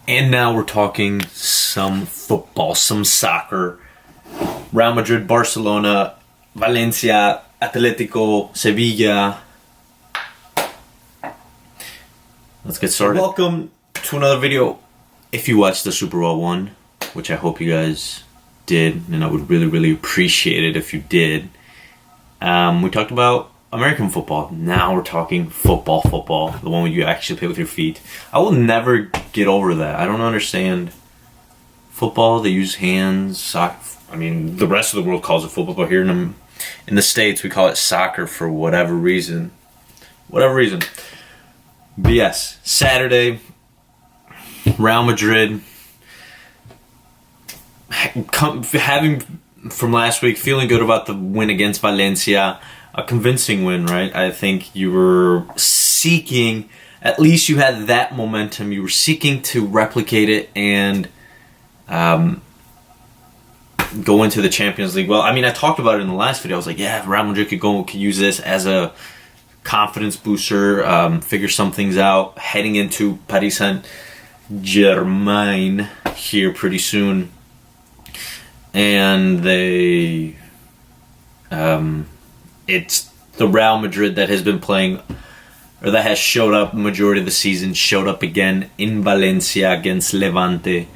And now we're talking some football, some soccer. Real Madrid, Barcelona, Valencia, Atletico, Sevilla. Let's get started. Welcome to another video. If you watched the Super Bowl one, which I hope you guys did, and I would really appreciate it if you did. We talked about American football. Now we're talking football, the one where you actually play with your feet. I will never get over that. I don't understand football. They use hands. Soccer. I mean, the rest of the world calls it football, but here in the States, we call it soccer for whatever reason. But yes, Saturday, Real Madrid, having from last week, feeling good about the win against Valencia. A convincing win, right? I think you were seeking, at least you had that momentum. You were seeking to replicate it and go into the Champions League. Well, I mean, I talked about it in the last video. I was like, yeah, Real Madrid could use this as a confidence booster, figure some things out, heading into Paris Saint-Germain here pretty soon. And they... it's the Real Madrid that has been playing, or that has showed up majority of the season, showed up again in Valencia against Levante.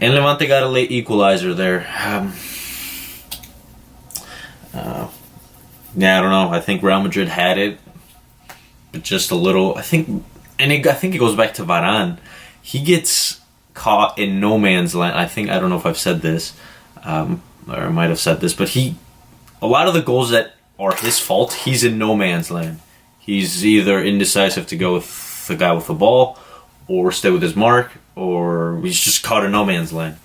And Levante got a late equalizer there. Yeah, I don't know. I think Real Madrid had it, but just a little. I think it goes back to Varane. He gets caught in no man's land. I don't know if I've said this, or I might have said this, but a lot of the goals that are his fault, he's in no man's land. He's either indecisive to go with the guy with the ball, or stay with his mark, or he's just caught in no man's land.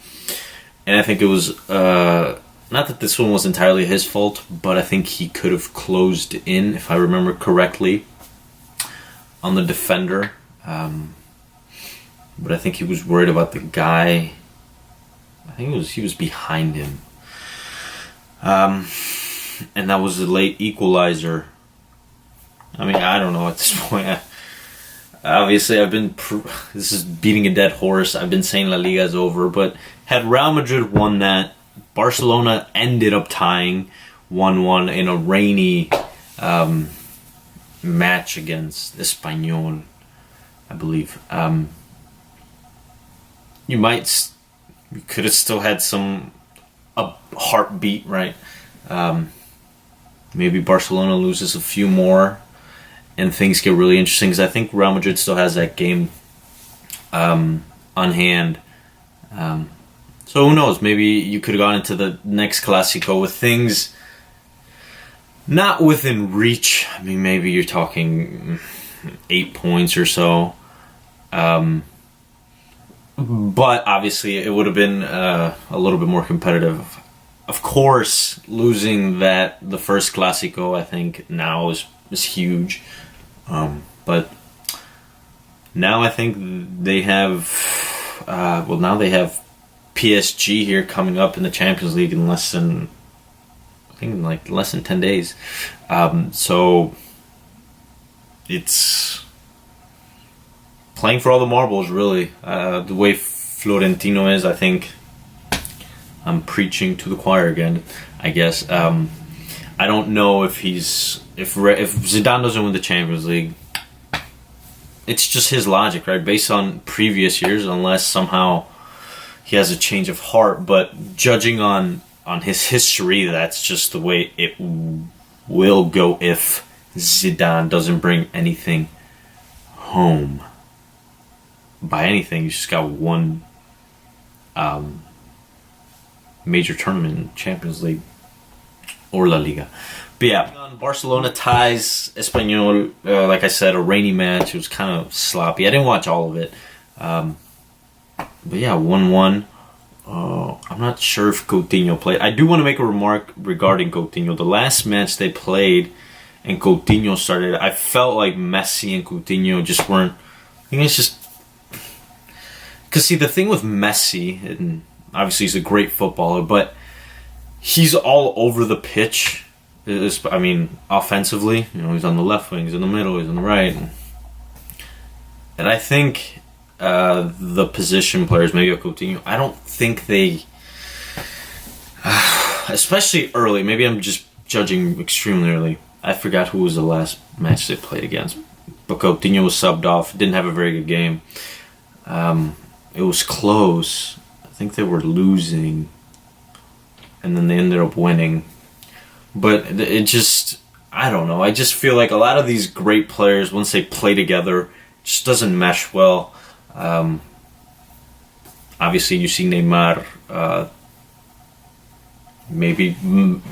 And I think it was, not that this one was entirely his fault, but I think he could have closed in, if I remember correctly, on the defender. But I think he was worried about the guy. I think he was behind him. And that was a late equalizer. I mean, I don't know at this point. Obviously, this is beating a dead horse. I've been saying La Liga is over, but had Real Madrid won that, Barcelona ended up tying 1-1 in a rainy match against Espanyol, I believe. You could have still had a heartbeat, right? Maybe Barcelona loses a few more and things get really interesting, because I think Real Madrid still has that game on hand. So who knows? Maybe you could have gone into the next Clásico with things not within reach. I mean, maybe you're talking 8 points or so. But obviously it would have been a little bit more competitive. Of course, losing the first Clásico, I think now is huge. But now I think they have, now they have PSG here coming up in the Champions League in less than 10 days. So it's playing for all the marbles, really. The way Florentino is, I think I'm preaching to the choir again, I guess. I don't know if Zidane doesn't win the Champions League, it's just his logic, right? Based on previous years, unless somehow he has a change of heart. But judging on his history, that's just the way it will go if Zidane doesn't bring anything home. By anything, you just got one major tournament in Champions League or La Liga. But yeah, Barcelona ties Espanyol. Like I said, a rainy match. It was kind of sloppy. I didn't watch all of it. But yeah, 1-1. I'm not sure if Coutinho played. I do want to make a remark regarding Coutinho. The last match they played and Coutinho started, I felt like Messi and Coutinho just weren't. I think it's just because, see, the thing with Messi, and obviously he's a great footballer, but he's all over the pitch. I mean, offensively, he's on the left wing, he's in the middle, he's on the right. And I think the position players, maybe a Coutinho, I don't think they, especially early, maybe I'm just judging extremely early. I forgot who was the last match they played against. But Coutinho was subbed off, didn't have a very good game. It was close. I think they were losing, and then they ended up winning. But it just, I don't know. I just feel like a lot of these great players, once they play together, just doesn't mesh well. Obviously, you see Neymar. Maybe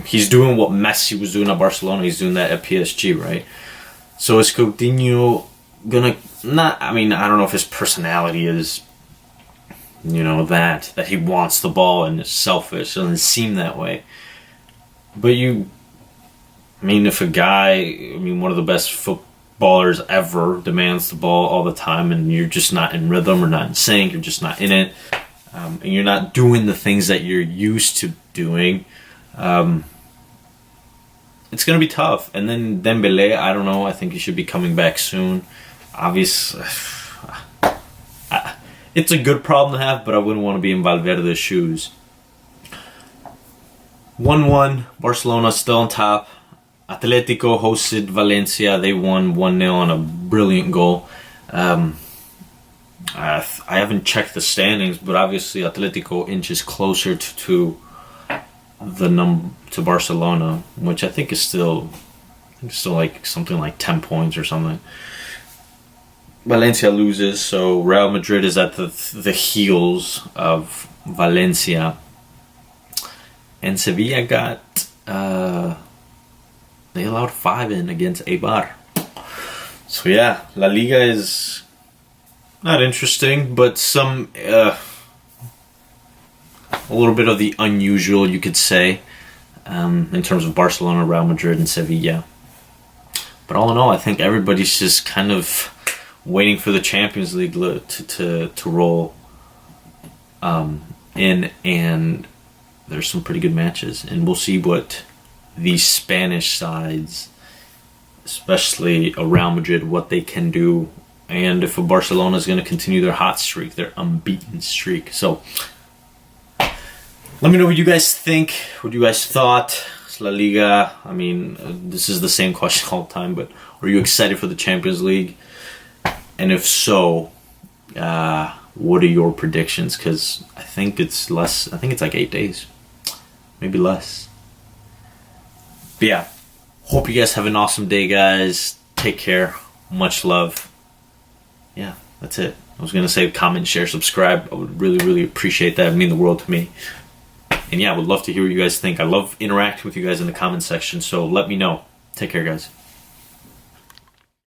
he's doing what Messi was doing at Barcelona. He's doing that at PSG, right? So is Coutinho gonna not? I mean, I don't know if his personality is, that he wants the ball and is selfish. It doesn't seem that way. But if a guy, one of the best footballers ever, demands the ball all the time, and you're just not in rhythm or not in sync, you're just not in it, and you're not doing the things that you're used to doing, it's going to be tough. And then Dembele, I don't know, I think he should be coming back soon. Obviously, it's a good problem to have, but I wouldn't want to be in Valverde's shoes. 1-1, Barcelona still on top. Atletico hosted Valencia. They won 1-0 on a brilliant goal. I haven't checked the standings, but obviously Atletico inches closer to Barcelona, which I think is still like something like 10 points or something. Valencia loses, so Real Madrid is at the heels of Valencia. And Sevilla got, they allowed 5 in against Eibar. So yeah, La Liga is not interesting, but some, a little bit of the unusual, you could say, in terms of Barcelona, Real Madrid, and Sevilla. But all in all, I think everybody's just kind of waiting for the Champions League to roll in, and there's some pretty good matches, and we'll see what these Spanish sides, especially Real Madrid, what they can do, and if Barcelona is going to continue their hot streak, their unbeaten streak. So let me know what you guys think, what you guys thought. It's La Liga. This is the same question all the time, but are you excited for the Champions League? And if so, what are your predictions? Because I think it's less. I think it's like 8 days, maybe less. But yeah, hope you guys have an awesome day, guys. Take care. Much love. Yeah, that's it. I was going to say comment, share, subscribe. I would really, really appreciate that. It would mean the world to me. And yeah, I would love to hear what you guys think. I love interacting with you guys in the comment section, so let me know. Take care, guys.